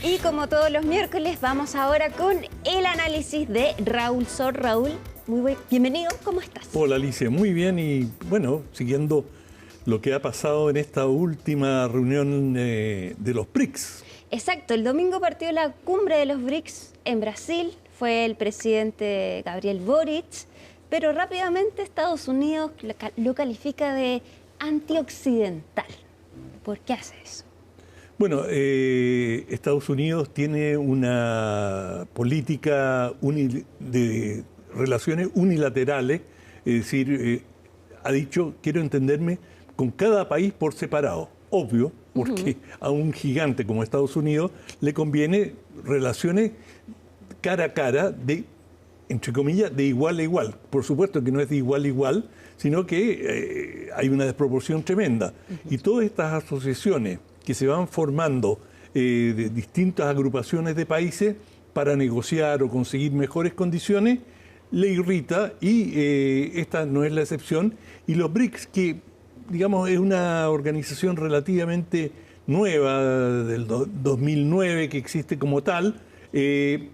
Y como todos los miércoles, vamos ahora con el análisis de Raúl Sor. Raúl, bienvenido, ¿cómo estás? Hola Alicia, muy bien y bueno, siguiendo lo que ha pasado en esta última reunión de los BRICS. Exacto, el domingo partió la cumbre de los BRICS en Brasil, fue el presidente Gabriel Boric, pero rápidamente Estados Unidos lo califica de antioccidental. ¿Por qué hace eso? Bueno, Estados Unidos tiene una política de relaciones unilaterales, es decir, ha dicho, quiero entenderme con cada país por separado. Obvio, porque a un gigante como Estados Unidos le conviene relaciones cara a cara, entre comillas, de igual a igual. Por supuesto que no es de igual a igual, sino que hay una desproporción tremenda. Y todas estas asociaciones que se van formando de distintas agrupaciones de países para negociar o conseguir mejores condiciones, le irrita y esta no es la excepción. Y los BRICS, que digamos es una organización relativamente nueva, del 2009 que existe como tal,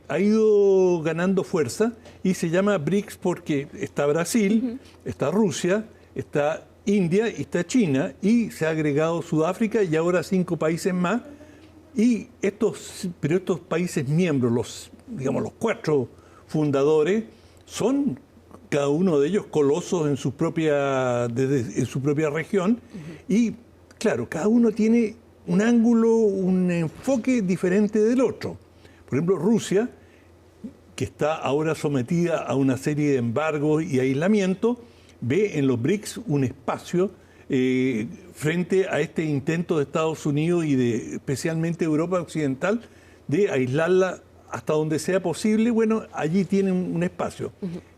ha ido ganando fuerza y se llama BRICS porque está Brasil, está Rusia, está India y está China, y se ha agregado Sudáfrica y ahora 5 países más. Pero estos países miembros, los 4 fundadores, son cada uno de ellos colosos en su propia región. Y claro, cada uno tiene un ángulo, un enfoque diferente del otro. Por ejemplo, Rusia, que está ahora sometida a una serie de embargos y aislamiento, ve en los BRICS un espacio frente a este intento de Estados Unidos y de especialmente Europa Occidental de aislarla hasta donde sea posible. Bueno, allí tienen un espacio.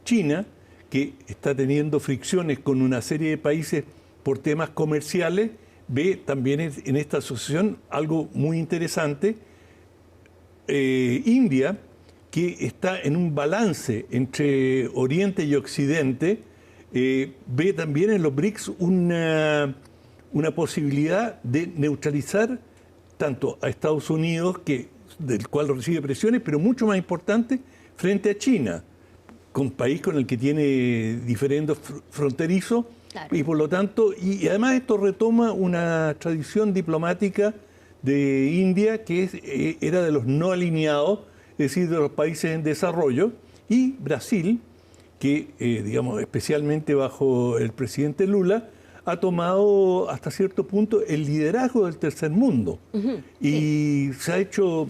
China, que está teniendo fricciones con una serie de países por temas comerciales, ve también en esta asociación algo muy interesante. India, que está en un balance entre Oriente y Occidente, ve también en los BRICS una posibilidad de neutralizar tanto a Estados Unidos, del cual recibe presiones, pero mucho más importante, frente a China, un país con el que tiene diferendos fronterizos. Claro. Y por lo tanto, y además esto retoma una tradición diplomática de India que era de los no alineados, es decir, de los países en desarrollo, y Brasil, que, especialmente bajo el presidente Lula, ha tomado hasta cierto punto el liderazgo del tercer mundo. Y se ha hecho,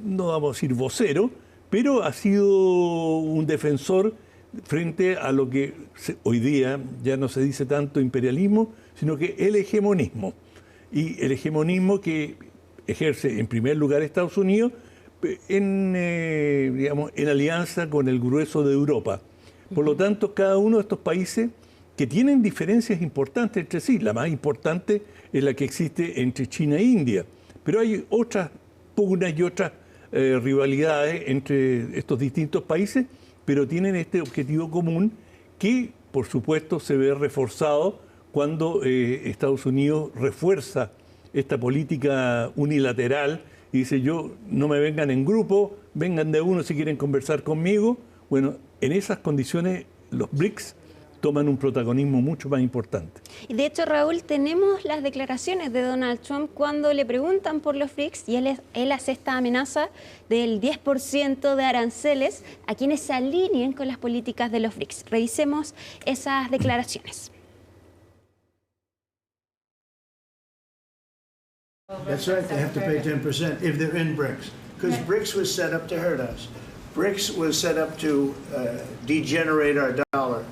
no vamos a decir vocero, pero ha sido un defensor frente a lo que hoy día ya no se dice tanto imperialismo, sino que el hegemonismo. Y el hegemonismo que ejerce en primer lugar Estados Unidos en alianza con el grueso de Europa. Por lo tanto, cada uno de estos países que tienen diferencias importantes entre sí, la más importante es la que existe entre China e India, pero hay otras pugnas y otras rivalidades entre estos distintos países, pero tienen este objetivo común que, por supuesto, se ve reforzado cuando Estados Unidos refuerza esta política unilateral y dice: yo, no me vengan en grupo, vengan de uno si quieren conversar conmigo. Bueno, en esas condiciones los BRICS toman un protagonismo mucho más importante. Y de hecho, Raúl, tenemos las declaraciones de Donald Trump cuando le preguntan por los BRICS y él hace esta amenaza del 10% de aranceles a quienes se alineen con las políticas de los BRICS. Revisemos esas declaraciones. That's right, they have to pay 10% if they're in BRICS. Because BRICS was set up to hurt us. BRICS was set up to degenerate our dollar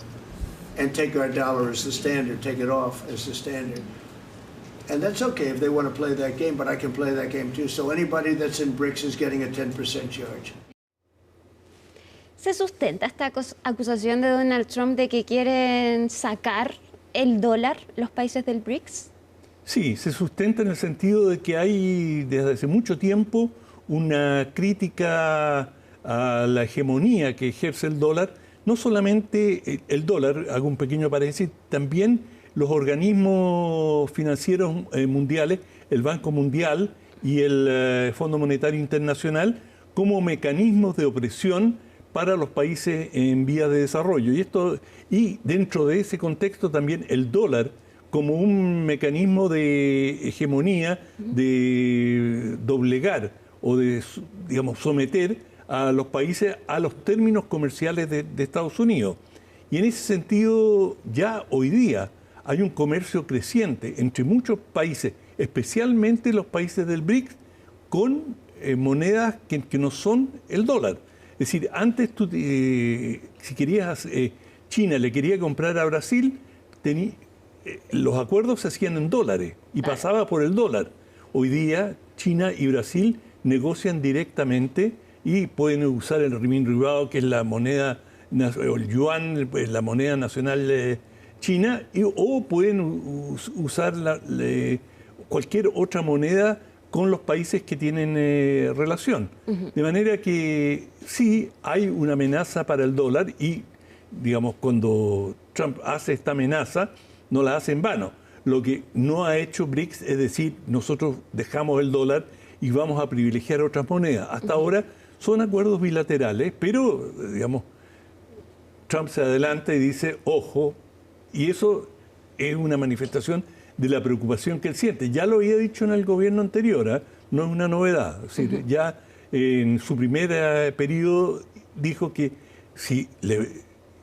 and take our dollar as the standard, take it off as the standard. And that's okay if they want to play that game, but I can play that game too. So anybody that's in BRICS is getting a 10% charge. ¿Se sustenta esta acusación de Donald Trump de que quieren sacar el dólar los países del BRICS? Sí, se sustenta en el sentido de que hay desde hace mucho tiempo una crítica a la hegemonía que ejerce el dólar. No solamente el dólar, hago un pequeño paréntesis, también los organismos financieros mundiales, el Banco Mundial y el Fondo Monetario Internacional como mecanismos de opresión para los países en vías de desarrollo. Y dentro de ese contexto también el dólar como un mecanismo de hegemonía, de doblegar o de, digamos, someter a los países a los términos comerciales de Estados Unidos. Y en ese sentido, ya hoy día hay un comercio creciente entre muchos países, especialmente los países del BRICS, con monedas que no son el dólar. Es decir, antes tú, si querías, China le quería comprar a Brasil, los acuerdos se hacían en dólares y pasaba por el dólar. Hoy día China y Brasil negocian directamente y pueden usar el renminbi, que es la moneda, o el yuan, la moneda nacional china, o pueden usar cualquier otra moneda con los países que tienen relación. De manera que sí hay una amenaza para el dólar y, digamos, cuando Trump hace esta amenaza, no la hace en vano. Lo que no ha hecho BRICS es decir, nosotros dejamos el dólar y vamos a privilegiar otras monedas. Hasta ahora son acuerdos bilaterales, pero, digamos, Trump se adelanta y dice, ojo, y eso es una manifestación de la preocupación que él siente. Ya lo había dicho en el gobierno anterior, no es una novedad. Es decir, ya en su primer periodo dijo que si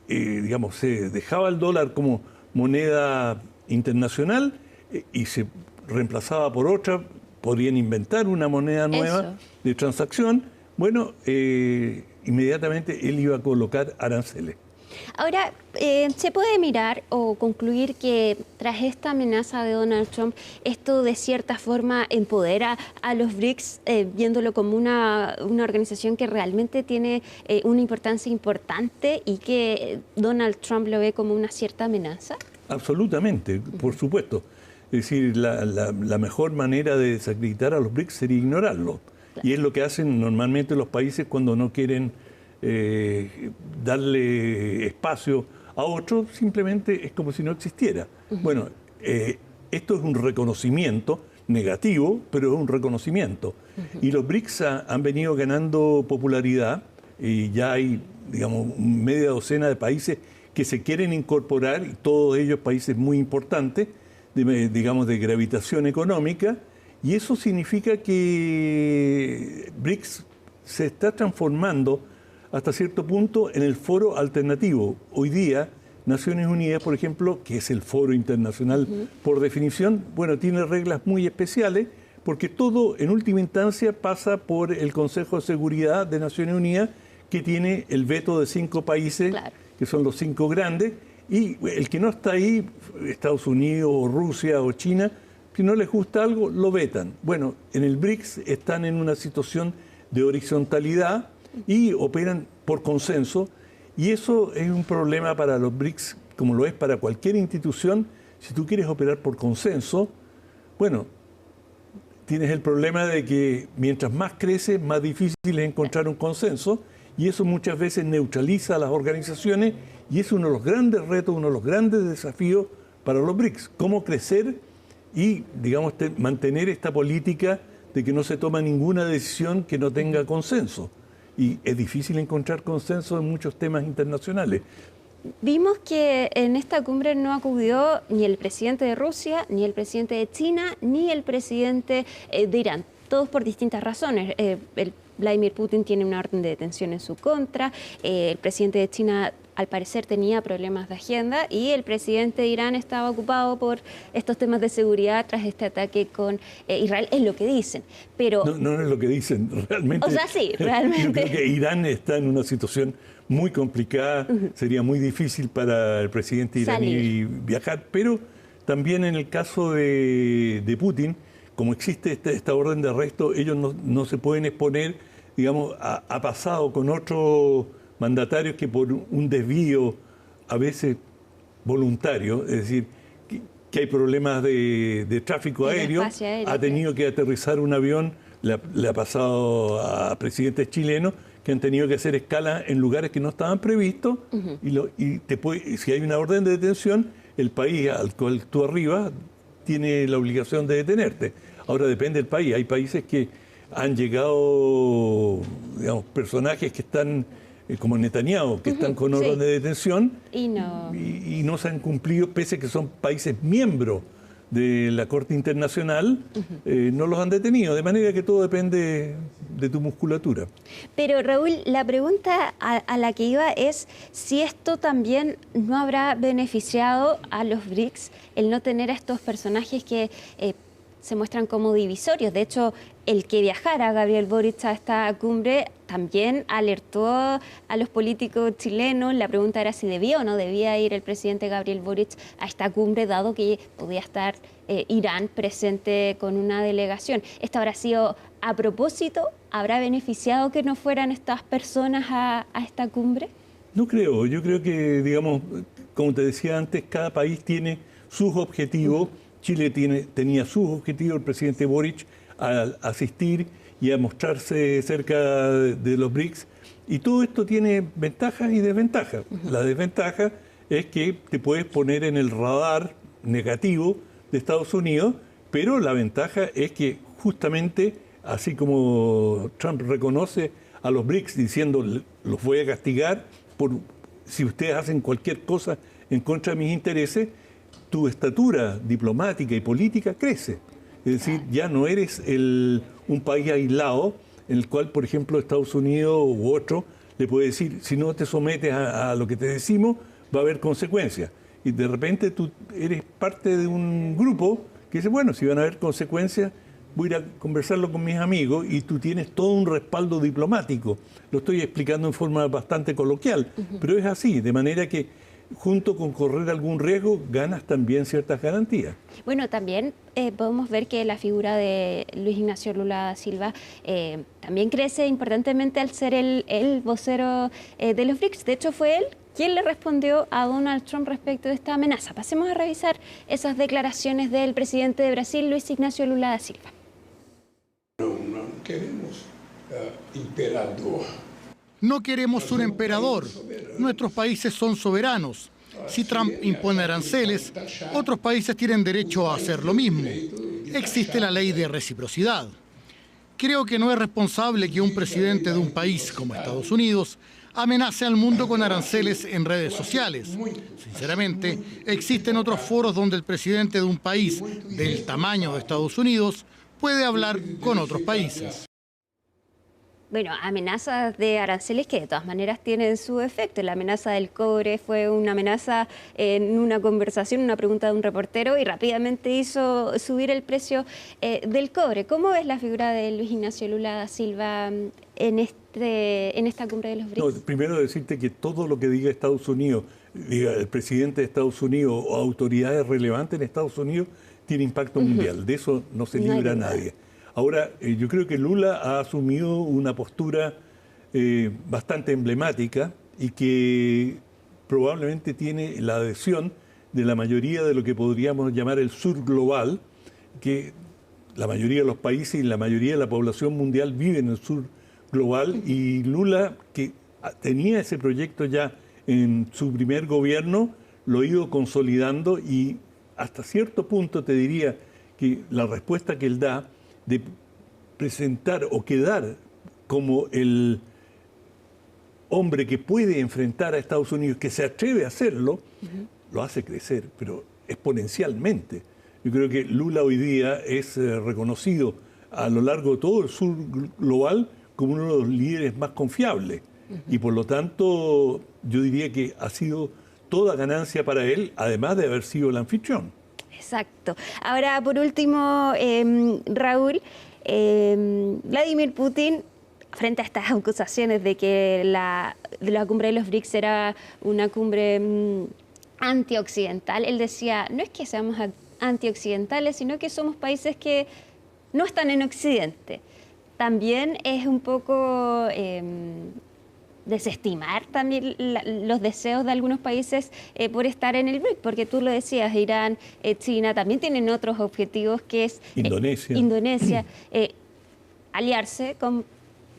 digamos, se dejaba el dólar como moneda internacional y se reemplazaba por otra, podrían inventar una moneda nueva de transacción, bueno, inmediatamente él iba a colocar aranceles. Ahora, ¿se puede mirar o concluir que tras esta amenaza de Donald Trump, esto de cierta forma empodera a los BRICS, viéndolo como una organización que realmente tiene una importancia importante y que Donald Trump lo ve como una cierta amenaza? Absolutamente, por supuesto. Es decir, la mejor manera de desacreditar a los BRICS sería ignorarlo. Claro. Y es lo que hacen normalmente los países cuando no quieren darle espacio a otro, simplemente es como si no existiera. Bueno, esto es un reconocimiento negativo, pero es un reconocimiento. Y los BRICS han venido ganando popularidad y ya hay, digamos, media docena de países que se quieren incorporar, y todos ellos países muy importantes, digamos, de gravitación económica, y eso significa que BRICS se está transformando hasta cierto punto en el foro alternativo. Hoy día, Naciones Unidas, por ejemplo, que es el foro internacional por definición, bueno, tiene reglas muy especiales, porque todo, en última instancia, pasa por el Consejo de Seguridad de Naciones Unidas, que tiene el veto de 5 países, claro, que son los 5 grandes, y el que no está ahí, Estados Unidos, o Rusia, o China, si no les gusta algo, lo vetan. Bueno, en el BRICS están en una situación de horizontalidad y operan por consenso, y eso es un problema para los BRICS, como lo es para cualquier institución. Si tú quieres operar por consenso, bueno, tienes el problema de que mientras más crece, más difícil es encontrar un consenso, y eso muchas veces neutraliza a las organizaciones, y es uno de los grandes retos, uno de los grandes desafíos para los BRICS, cómo crecer y, digamos, mantener esta política de que no se toma ninguna decisión que no tenga consenso. Y es difícil encontrar consenso en muchos temas internacionales. Vimos que en esta cumbre no acudió ni el presidente de Rusia, ni el presidente de China, ni el presidente de Irán, todos por distintas razones. El Vladimir Putin tiene una orden de detención en su contra, el presidente de China al parecer tenía problemas de agenda y el presidente de Irán estaba ocupado por estos temas de seguridad tras este ataque con Israel, es lo que dicen. Pero no es lo que dicen, realmente. O sea, sí, realmente. Yo creo que Irán está en una situación muy complicada, sería muy difícil para el presidente iraní viajar, pero también en el caso de Putin, como existe esta orden de arresto, ellos no se pueden exponer, digamos, a pasado con otros mandatarios que por un desvío a veces voluntario, es decir, que hay problemas de tráfico aéreo, ha tenido que aterrizar un avión, le ha pasado a presidentes chilenos que han tenido que hacer escala en lugares que no estaban previstos, y si hay una orden de detención, el país al cual tú arribas tiene la obligación de detenerte. Ahora depende del país. Hay países que han llegado, digamos, personajes que están, como Netanyahu, que están con orden de detención y no se han cumplido, pese a que son países miembros de la Corte Internacional, no los han detenido, de manera que todo depende de tu musculatura. Pero Raúl, la pregunta a la que iba es si esto también no habrá beneficiado a los BRICS el no tener a estos personajes que se muestran como divisorios. De hecho, el que viajara Gabriel Boric a esta cumbre también alertó a los políticos chilenos. La pregunta era si debía o no debía ir el presidente Gabriel Boric a esta cumbre, dado que podía estar Irán presente con una delegación. ¿Esto habrá sido a propósito? ¿Habrá beneficiado que no fueran estas personas a esta cumbre? No creo. Yo creo que, digamos, como te decía antes, cada país tiene sus objetivos. Chile tenía sus objetivos, el presidente Boric, al asistir y a mostrarse cerca de los BRICS. Y todo esto tiene ventajas y desventajas. La desventaja es que te puedes poner en el radar negativo de Estados Unidos, pero la ventaja es que justamente, así como Trump reconoce a los BRICS diciendo los voy a castigar por si ustedes hacen cualquier cosa en contra de mis intereses, tu estatura diplomática y política crece. Es decir, ya no eres un país aislado en el cual, por ejemplo, Estados Unidos u otro le puede decir, si no te sometes a lo que te decimos, va a haber consecuencias. Y de repente tú eres parte de un grupo que dice, bueno, si van a haber consecuencias, voy a ir a conversarlo con mis amigos, y tú tienes todo un respaldo diplomático. Lo estoy explicando en forma bastante coloquial, pero es así, de manera que junto con correr algún riesgo, ganas también ciertas garantías. Bueno, también podemos ver que la figura de Luis Ignacio Lula da Silva también crece importantemente al ser el vocero de los BRICS. De hecho, fue él quien le respondió a Donald Trump respecto de esta amenaza. Pasemos a revisar esas declaraciones del presidente de Brasil, Luis Ignacio Lula da Silva. No queremos imperador. No queremos un emperador. Nuestros países son soberanos. Si Trump impone aranceles, otros países tienen derecho a hacer lo mismo. Existe la ley de reciprocidad. Creo que no es responsable que un presidente de un país como Estados Unidos amenace al mundo con aranceles en redes sociales. Sinceramente, existen otros foros donde el presidente de un país del tamaño de Estados Unidos puede hablar con otros países. Bueno, amenazas de aranceles que de todas maneras tienen su efecto. La amenaza del cobre fue una amenaza en una conversación, una pregunta de un reportero, y rápidamente hizo subir el precio del cobre. ¿Cómo ves la figura de Luis Ignacio Lula da Silva en esta cumbre de los BRICS? No, primero decirte que todo lo que diga Estados Unidos, diga el presidente de Estados Unidos o autoridades relevantes en Estados Unidos, tiene impacto mundial. De eso no se libra nadie. Ahora, yo creo que Lula ha asumido una postura bastante emblemática y que probablemente tiene la adhesión de la mayoría de lo que podríamos llamar el sur global, que la mayoría de los países y la mayoría de la población mundial vive en el sur global, y Lula, que tenía ese proyecto ya en su primer gobierno, lo ha ido consolidando, y hasta cierto punto te diría que la respuesta que él da de presentar o quedar como el hombre que puede enfrentar a Estados Unidos, que se atreve a hacerlo, lo hace crecer, pero exponencialmente. Yo creo que Lula hoy día es reconocido a lo largo de todo el sur global como uno de los líderes más confiables. Y por lo tanto, yo diría que ha sido toda ganancia para él, además de haber sido el anfitrión. Exacto. Ahora, por último, Raúl, Vladimir Putin, frente a estas acusaciones de que la cumbre de los BRICS era una cumbre antioccidental, él decía, no es que seamos antioccidentales, sino que somos países que no están en Occidente. También es un poco desestimar también los deseos de algunos países por estar en el BRIC, porque tú lo decías, Irán, China también tienen otros objetivos, que es Indonesia, aliarse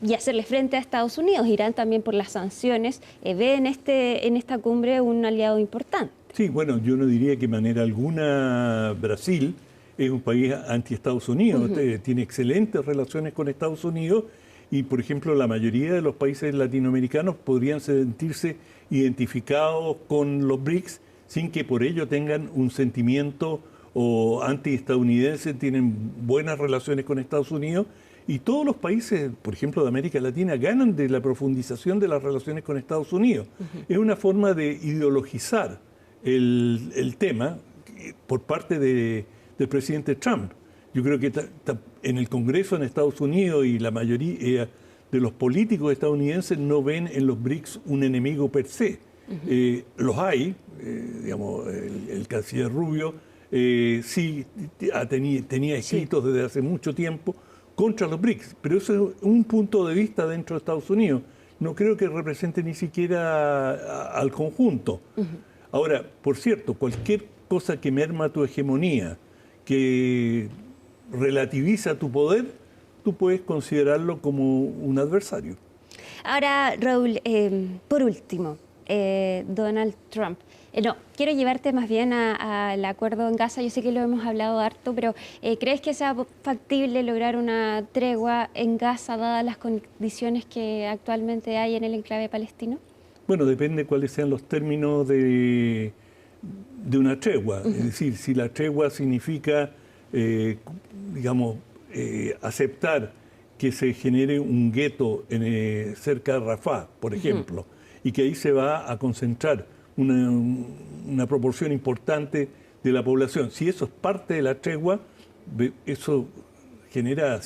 y hacerle frente a Estados Unidos. Irán también, por las sanciones, ve en esta cumbre un aliado importante. Sí, bueno, yo no diría que de manera alguna Brasil es un país anti-Estados Unidos, tiene excelentes relaciones con Estados Unidos y, por ejemplo, la mayoría de los países latinoamericanos podrían sentirse identificados con los BRICS sin que por ello tengan un sentimiento o anti-estadounidense, tienen buenas relaciones con Estados Unidos y todos los países, por ejemplo, de América Latina, ganan de la profundización de las relaciones con Estados Unidos. Es una forma de ideologizar el tema por parte del presidente Trump. Yo creo que en el Congreso en Estados Unidos y la mayoría de los políticos estadounidenses no ven en los BRICS un enemigo per se. Los hay, digamos, el canciller Rubio sí tenía escritos desde hace mucho tiempo contra los BRICS, pero eso es un punto de vista dentro de Estados Unidos. No creo que represente ni siquiera al conjunto. Ahora, por cierto, cualquier cosa que merma tu hegemonía, que relativiza tu poder, tú puedes considerarlo como un adversario. Ahora, Raúl, por último, Donald Trump. Quiero llevarte más bien al acuerdo en Gaza. Yo sé que lo hemos hablado harto, pero ¿crees que sea factible lograr una tregua en Gaza dadas las condiciones que actualmente hay en el enclave palestino? Bueno, depende cuáles sean los términos de una tregua. Es decir, si la tregua significa, digamos, aceptar que se genere un gueto cerca de Rafah, por ejemplo, y que ahí se va a concentrar una proporción importante de la población. Si eso es parte de la tregua, eso genera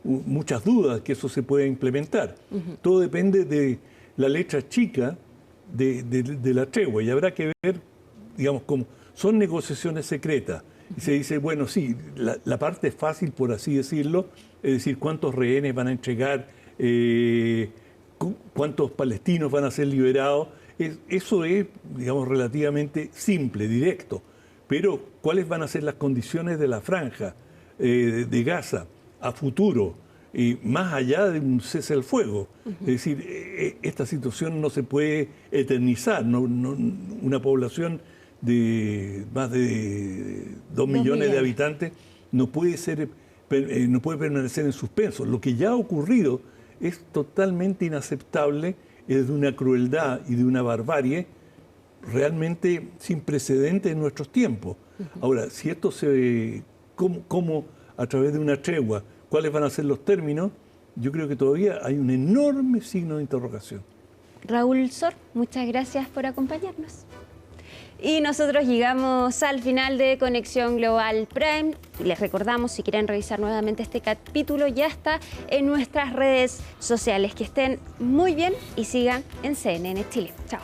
muchas dudas que eso se pueda implementar. Todo depende de la letra chica de la tregua y habrá que ver, digamos, como son negociaciones secretas. Y se dice, bueno, sí, la parte fácil, por así decirlo, es decir, cuántos rehenes van a entregar, cuántos palestinos van a ser liberados. Eso es, digamos, relativamente simple, directo. Pero, ¿cuáles van a ser las condiciones de la franja de Gaza a futuro, más allá de un cese al fuego? Es decir, esta situación no se puede eternizar. Una población de más de 2 millones de habitantes no puede permanecer en suspenso. Lo que ya ha ocurrido es totalmente inaceptable, es de una crueldad y de una barbarie realmente sin precedentes en nuestros tiempos. Ahora, si esto ¿cómo a través de una tregua, cuáles van a ser los términos? Yo creo que todavía hay un enorme signo de interrogación. Raúl Sor, muchas gracias por acompañarnos. Y nosotros llegamos al final de Conexión Global Prime. Les recordamos, si quieren revisar nuevamente este capítulo, ya está en nuestras redes sociales. Que estén muy bien y sigan en CNN Chile. Chao.